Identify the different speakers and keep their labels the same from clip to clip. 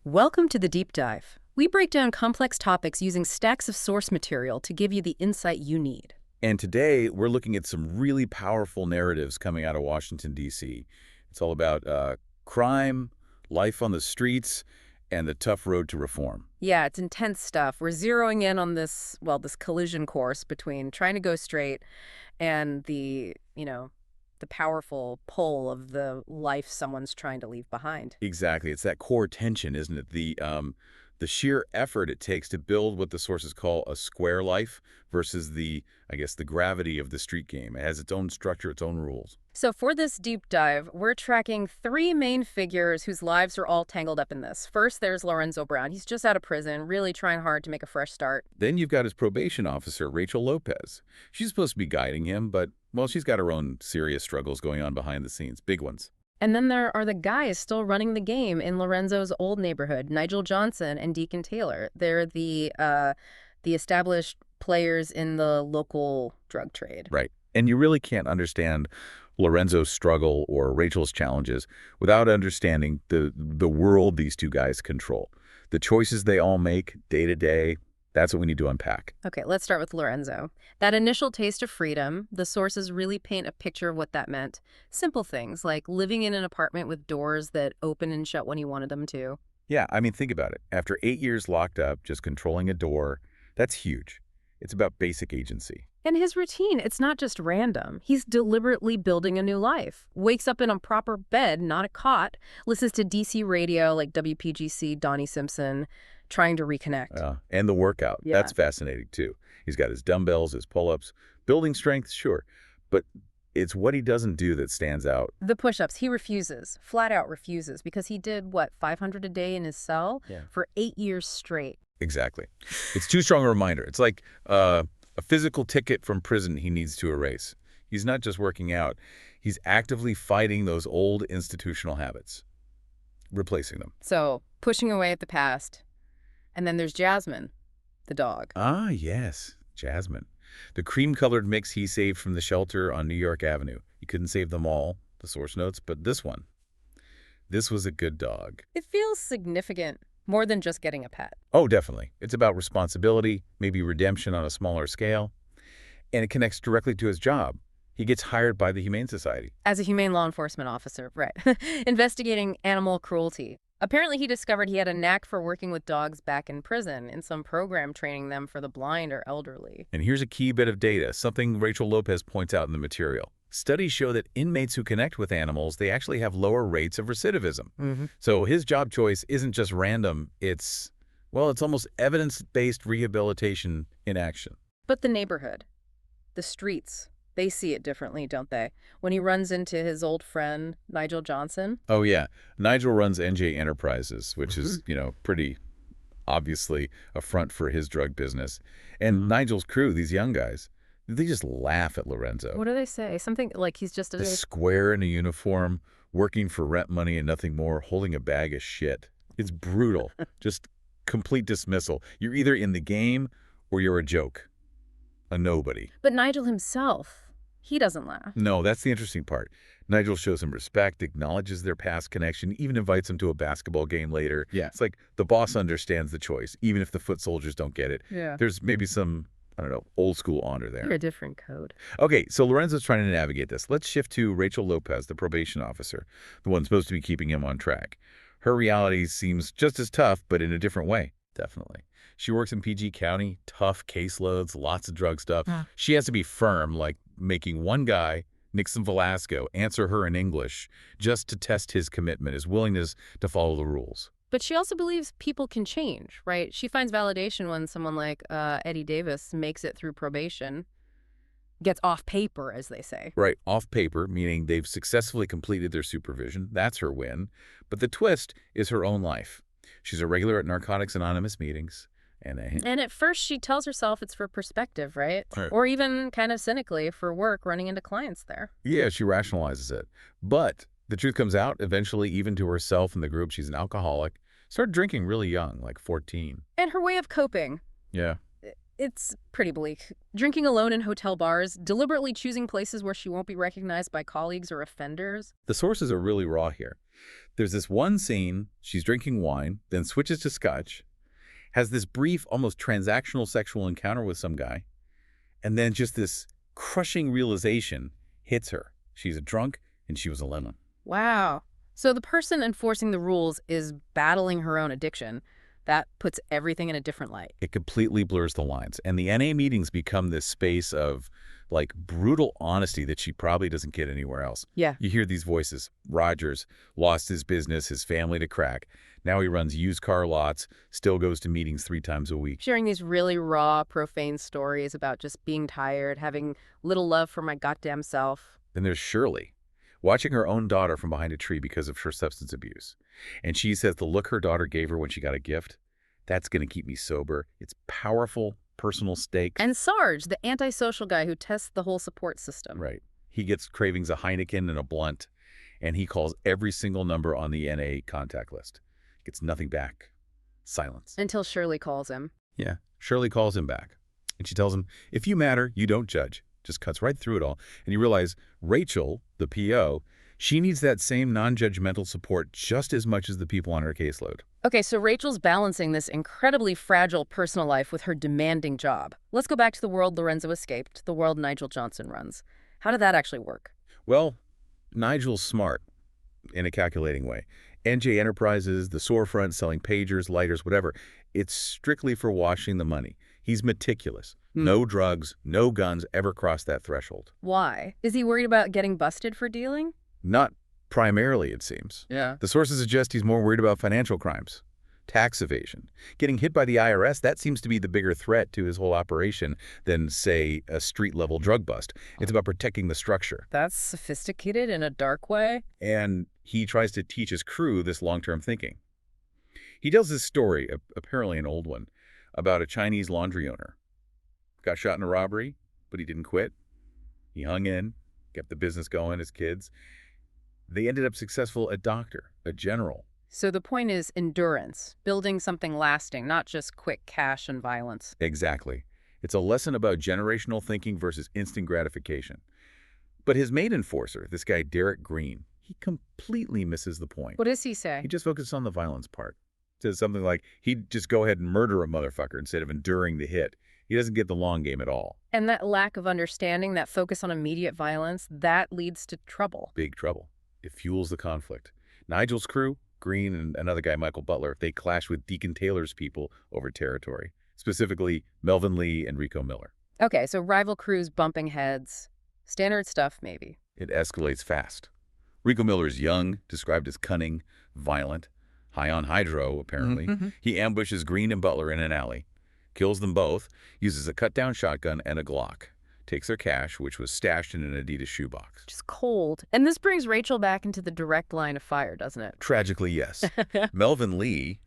Speaker 1: Welcome to the Deep Dive. We break down complex topics using stacks of source material to give you the insight you need.
Speaker 2: And today, we're looking at some really powerful narratives coming out of Washington, D.C. It's all about crime, life on the streets, and the tough road to reform.
Speaker 1: Yeah, it's intense stuff. We're zeroing in on this collision course between trying to go straight and the powerful pull of the life someone's trying to leave behind.
Speaker 2: Exactly. It's that core tension, isn't it? The sheer effort it takes to build what the sources call a square life versus the gravity of the street game. It has its own structure, its own rules.
Speaker 1: So for this deep dive, we're tracking three main figures whose lives are all tangled up in this. First, there's Lorenzo Brown. He's just out of prison, really trying hard to make a fresh start.
Speaker 2: Then you've got his probation officer, Rachel Lopez. She's supposed to be guiding him, but, well, she's got her own serious struggles going on behind the scenes, big ones.
Speaker 1: And then there are the guys still running the game in Lorenzo's old neighborhood, Nigel Johnson and Deacon Taylor. They're the established players in the local drug trade.
Speaker 2: Right. And you really can't understand Lorenzo's struggle or Rachel's challenges without understanding the world these two guys control. The choices they all make day to day, that's what we need to unpack.
Speaker 1: Okay, let's start with Lorenzo. That initial taste of freedom, the sources really paint a picture of what that meant. Simple things like living in an apartment with doors that open and shut when he wanted them to.
Speaker 2: Yeah, I mean, think about it. After 8 years locked up, just controlling a door, that's huge. It's about basic agency.
Speaker 1: And his routine, it's not just random. He's deliberately building a new life. Wakes up in a proper bed, not a cot. Listens to DC radio like WPGC, Donnie Simpson, trying to reconnect.
Speaker 2: And the workout.
Speaker 1: Yeah.
Speaker 2: That's fascinating, too. He's got his dumbbells, his pull-ups. Building strength, sure. But it's what he doesn't do that stands out.
Speaker 1: The push-ups, he refuses, flat out refuses, because he did, 500 a day in his cell for 8 years straight.
Speaker 2: Exactly. It's too strong a reminder. It's like a physical ticket from prison he needs to erase. He's not just working out. He's actively fighting those old institutional habits, replacing them.
Speaker 1: So, pushing away at the past. And then there's Jasmine, the dog.
Speaker 2: Ah, yes, Jasmine. The cream-colored mix he saved from the shelter on New York Avenue. He couldn't save them all, the source notes, but this one. This was a good dog.
Speaker 1: It feels significant. More than just getting a pet.
Speaker 2: Oh, definitely. It's about responsibility, maybe redemption on a smaller scale, and it connects directly to his job. He gets hired by the Humane Society.
Speaker 1: As a Humane Law Enforcement officer, right. Investigating animal cruelty. Apparently he discovered he had a knack for working with dogs back in prison in some program training them for the blind or elderly.
Speaker 2: And here's a key bit of data, something Rachel Lopez points out in the material. Studies show that inmates who connect with animals, they actually have lower rates of recidivism. So his job choice isn't just random, it's almost evidence-based rehabilitation in action.
Speaker 1: But the neighborhood, the streets, they see it differently, don't they? When he runs into his old friend, Nigel Johnson.
Speaker 2: Oh, yeah. Nigel runs NJ Enterprises, which is, pretty obviously a front for his drug business. And Nigel's crew, these young guys, they just laugh at Lorenzo.
Speaker 1: What do they say? Something like he's just
Speaker 2: a square in a uniform, working for rent money and nothing more, holding a bag of shit. It's brutal. Just complete dismissal. You're either in the game or you're a joke. A nobody.
Speaker 1: But Nigel himself, he doesn't laugh.
Speaker 2: No, that's the interesting part. Nigel shows him respect, acknowledges their past connection, even invites him to a basketball game later. Yeah. It's like the boss understands the choice, even if the foot soldiers don't get it.
Speaker 1: Yeah.
Speaker 2: There's maybe some old school honor there.
Speaker 1: You're a different code.
Speaker 2: Okay, so Lorenzo's trying to navigate this. Let's shift to Rachel Lopez, the probation officer, the one supposed to be keeping him on track. Her reality seems just as tough, but in a different way. Definitely. She works in PG County, tough caseloads, lots of drug stuff. She has to be firm, like making one guy, Nixon Velasco, answer her in English just to test his commitment, his willingness to follow the rules.
Speaker 1: But she also believes people can change, right? She finds validation when someone like Eddie Davis makes it through probation, gets off paper, as they say.
Speaker 2: Right, off paper, meaning they've successfully completed their supervision. That's her win. But the twist is her own life. She's a regular at Narcotics Anonymous meetings.
Speaker 1: And at first she tells herself it's for perspective, right? Or even kind of cynically for work running into clients there.
Speaker 2: Yeah, she rationalizes it. But the truth comes out eventually, even to herself and the group. She's an alcoholic. Started drinking really young, like 14.
Speaker 1: And her way of coping.
Speaker 2: Yeah.
Speaker 1: It's pretty bleak. Drinking alone in hotel bars, deliberately choosing places where she won't be recognized by colleagues or offenders.
Speaker 2: The sources are really raw here. There's this one scene, she's drinking wine, then switches to scotch, has this brief, almost transactional sexual encounter with some guy, and then just this crushing realization hits her. She's a drunk, and she was a lemon.
Speaker 1: Wow. So the person enforcing the rules is battling her own addiction. That puts everything in a different light.
Speaker 2: It completely blurs the lines, and the NA meetings become this space of, like, brutal honesty that she probably doesn't get anywhere else.
Speaker 1: Yeah.
Speaker 2: You hear these voices. Rogers lost his business, his family to crack. Now he runs used car lots, still goes to meetings 3 times a week.
Speaker 1: Sharing these really raw, profane stories about just being tired, having little love for my goddamn self.
Speaker 2: Then there's Shirley, watching her own daughter from behind a tree because of her substance abuse. And she says the look her daughter gave her when she got a gift, that's going to keep me sober. It's powerful, personal stakes.
Speaker 1: And Sarge, the antisocial guy who tests the whole support system.
Speaker 2: Right. He gets cravings of Heineken and a blunt, and he calls every single number on the NA contact list. Gets nothing back. Silence.
Speaker 1: Until Shirley calls him.
Speaker 2: Yeah. Shirley calls him back. And she tells him, if you matter, you don't judge. Just cuts right through it all. And you realize Rachel, the PO, she needs that same non-judgmental support just as much as the people on her caseload.
Speaker 1: Okay, so Rachel's balancing this incredibly fragile personal life with her demanding job. Let's go back to the world Lorenzo escaped, the world Nigel Johnson runs. How did that actually work?
Speaker 2: Well, Nigel's smart in a calculating way. NJ Enterprises, the storefront selling pagers, lighters, whatever, it's strictly for washing the money. He's meticulous. No drugs, no guns ever cross that threshold.
Speaker 1: Why? Is he worried about getting busted for dealing?
Speaker 2: Not primarily, it seems.
Speaker 1: Yeah.
Speaker 2: The sources suggest he's more worried about financial crimes, tax evasion. Getting hit by the IRS, that seems to be the bigger threat to his whole operation than, say, a street-level drug bust. It's about protecting the structure.
Speaker 1: That's sophisticated in a dark way.
Speaker 2: And he tries to teach his crew this long-term thinking. He tells this story, apparently an old one, about a Chinese laundry owner. Got shot in a robbery, but he didn't quit. He hung in, kept the business going, his kids. They ended up successful, a doctor, a general.
Speaker 1: So the point is endurance, building something lasting, not just quick cash and violence.
Speaker 2: Exactly. It's a lesson about generational thinking versus instant gratification. But his main enforcer, this guy Derek Green, he completely misses the point.
Speaker 1: What does he say?
Speaker 2: He just focuses on the violence part. Says something like, he'd just go ahead and murder a motherfucker instead of enduring the hit. He doesn't get the long game at all.
Speaker 1: And that lack of understanding, that focus on immediate violence, that leads to trouble.
Speaker 2: Big trouble. It fuels the conflict. Nigel's crew, Green and another guy, Michael Butler, they clash with Deacon Taylor's people over territory, specifically Melvin Lee and Rico Miller.
Speaker 1: Okay, so rival crews bumping heads. Standard stuff, maybe.
Speaker 2: It escalates fast. Rico Miller is young, described as cunning, violent, high on hydro, apparently. He ambushes Green and Butler in an alley, kills them both, uses a cut-down shotgun and a Glock, takes their cash, which was stashed in an Adidas shoebox.
Speaker 1: Just cold. And this brings Rachel back into the direct line of fire, doesn't it?
Speaker 2: Tragically, yes. Melvin Lee,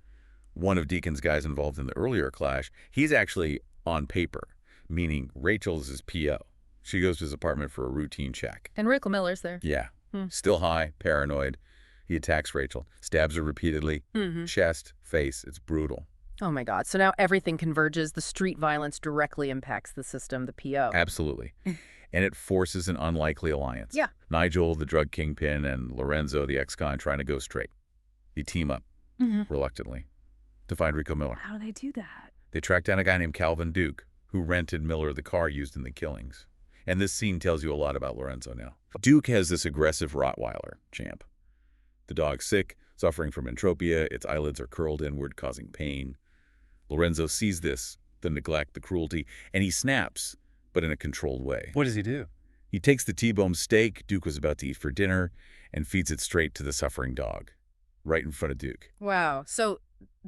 Speaker 2: one of Deacon's guys involved in the earlier clash, he's actually on paper, meaning Rachel's his PO. She goes to his apartment for a routine check.
Speaker 1: And Rico Miller's there.
Speaker 2: Yeah. Still high, paranoid. He attacks Rachel, stabs her repeatedly, chest, face. It's brutal.
Speaker 1: Oh my God. So now everything converges. The street violence directly impacts the system, the PO.
Speaker 2: Absolutely. And it forces an unlikely alliance.
Speaker 1: Yeah.
Speaker 2: Nigel, the drug kingpin, and Lorenzo, the ex-con, trying to go straight. They team up, reluctantly, to find Rico Miller.
Speaker 1: How do they do that?
Speaker 2: They track down a guy named Calvin Duke, who rented Miller the car used in the killings. And this scene tells you a lot about Lorenzo now. Duke has this aggressive Rottweiler, Champ. The dog's sick, suffering from entropia. Its eyelids are curled inward, causing pain. Lorenzo sees this, the neglect, the cruelty, and he snaps, but in a controlled way.
Speaker 3: What does he do?
Speaker 2: He takes the T-bone steak Duke was about to eat for dinner and feeds it straight to the suffering dog, right in front of Duke.
Speaker 1: Wow. So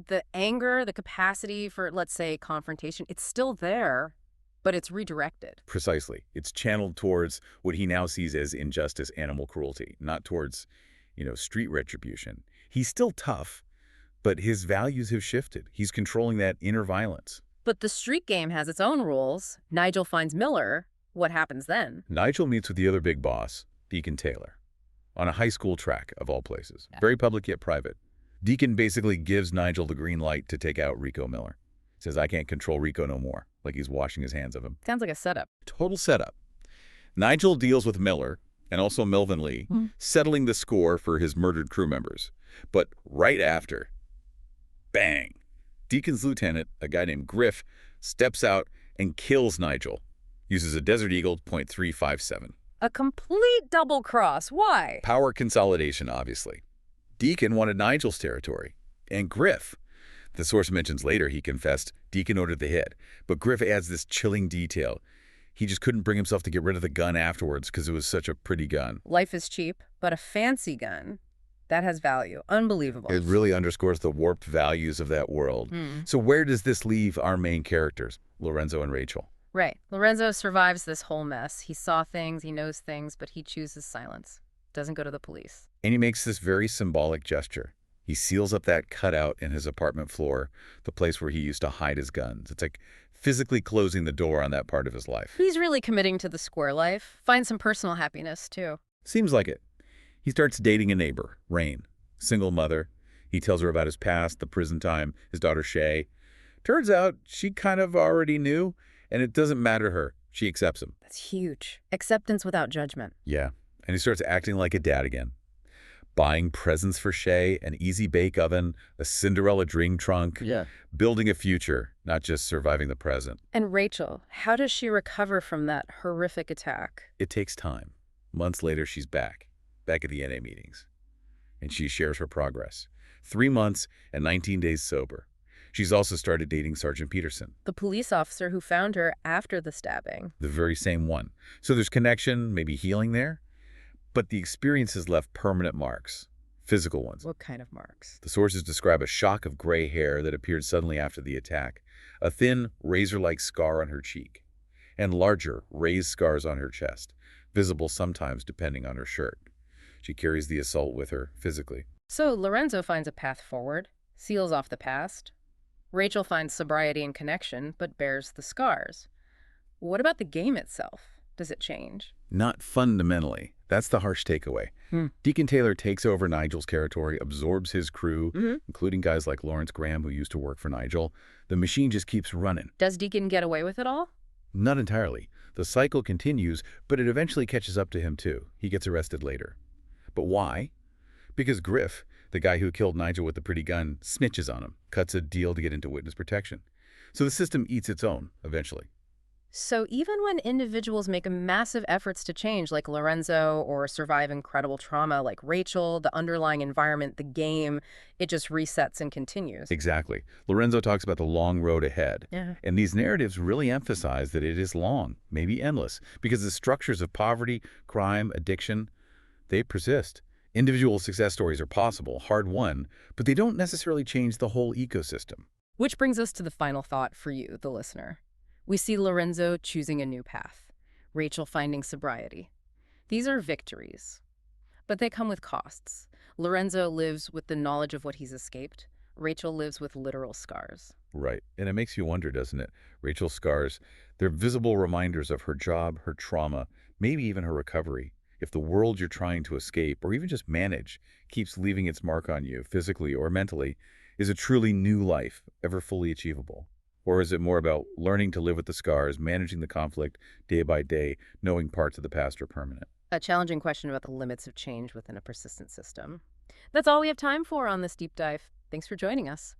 Speaker 1: the anger, the capacity for, let's say, confrontation, it's still there, but it's redirected.
Speaker 2: Precisely. It's channeled towards what he now sees as injustice, animal cruelty, not towards, street retribution. He's still tough, but his values have shifted. He's controlling that inner violence.
Speaker 1: But the street game has its own rules. Nigel finds Miller. What happens then?
Speaker 2: Nigel meets with the other big boss, Deacon Taylor, on a high school track, of all places. Very public yet private. Deacon basically gives Nigel the green light to take out Rico Miller. Says, I can't control Rico no more, like he's washing his hands of him.
Speaker 1: Sounds like a setup.
Speaker 2: Total setup. Nigel deals with Miller and also Melvin Lee, settling the score for his murdered crew members. But right after, bang, Deacon's lieutenant, a guy named Griff, steps out and kills Nigel. Uses a Desert Eagle .357.
Speaker 1: A complete double cross. Why?
Speaker 2: Power consolidation, obviously. Deacon wanted Nigel's territory. And Griff. The source mentions later he confessed Deacon ordered the hit. But Griff adds this chilling detail. He just couldn't bring himself to get rid of the gun afterwards because it was such a pretty gun.
Speaker 1: Life is cheap, but a fancy gun, that has value. Unbelievable.
Speaker 2: It really underscores the warped values of that world. So where does this leave our main characters, Lorenzo and Rachel?
Speaker 1: Right. Lorenzo survives this whole mess. He saw things, he knows things, but he chooses silence. Doesn't go to the police.
Speaker 2: And he makes this very symbolic gesture. He seals up that cutout in his apartment floor, the place where he used to hide his guns. It's like physically closing the door on that part of his life.
Speaker 1: He's really committing to the square life. Find some personal happiness, too.
Speaker 2: Seems like it. He starts dating a neighbor, Rain, single mother. He tells her about his past, the prison time, his daughter Shay. Turns out she kind of already knew, and it doesn't matter to her. She accepts him.
Speaker 1: That's huge. Acceptance without judgment.
Speaker 2: Yeah, and he starts acting like a dad again. Buying presents for Shay, an easy bake oven, a Cinderella dream trunk.
Speaker 3: Yeah.
Speaker 2: Building a future, not just surviving the present.
Speaker 1: And Rachel, how does she recover from that horrific attack?
Speaker 2: It takes time. Months later, she's back at the NA meetings. And she shares her progress. 3 months and 19 days sober. She's also started dating Sergeant Peterson.
Speaker 1: The police officer who found her after the stabbing.
Speaker 2: The very same one. So there's connection, maybe healing there. But the experience has left permanent marks, physical ones.
Speaker 1: What kind of marks?
Speaker 2: The sources describe a shock of gray hair that appeared suddenly after the attack, a thin, razor-like scar on her cheek, and larger, raised scars on her chest, visible sometimes depending on her shirt. She carries the assault with her, physically.
Speaker 1: So Lorenzo finds a path forward, seals off the past. Rachel finds sobriety and connection, but bears the scars. What about the game itself? Does it change?
Speaker 2: Not fundamentally. That's the harsh takeaway. Deacon Taylor takes over Nigel's territory, absorbs his crew, including guys like Lawrence Graham, who used to work for Nigel. The machine just keeps running.
Speaker 1: Does Deacon get away with it all?
Speaker 2: Not entirely. The cycle continues, but it eventually catches up to him too. He gets arrested later. But why? Because Griff, the guy who killed Nigel with the pretty gun, snitches on him, cuts a deal to get into witness protection. So the system eats its own, eventually.
Speaker 1: So even when individuals make massive efforts to change, like Lorenzo, or survive incredible trauma like Rachel, the underlying environment, the game, it just resets and continues.
Speaker 2: Exactly. Lorenzo talks about the long road ahead.
Speaker 1: Yeah.
Speaker 2: And these narratives really emphasize that it is long, maybe endless, because the structures of poverty, crime, addiction, they persist. Individual success stories are possible, hard-won, but they don't necessarily change the whole ecosystem.
Speaker 1: Which brings us to the final thought for you, the listener. We see Lorenzo choosing a new path, Rachel finding sobriety. These are victories, but they come with costs. Lorenzo lives with the knowledge of what he's escaped. Rachel lives with literal scars.
Speaker 2: Right. And it makes you wonder, doesn't it? Rachel's scars, they're visible reminders of her job, her trauma, maybe even her recovery. If the world you're trying to escape, or even just manage, keeps leaving its mark on you, physically or mentally, is a truly new life ever fully achievable? Or is it more about learning to live with the scars, managing the conflict day by day, knowing parts of the past are permanent?
Speaker 1: A challenging question about the limits of change within a persistent system. That's all we have time for on this deep dive. Thanks for joining us.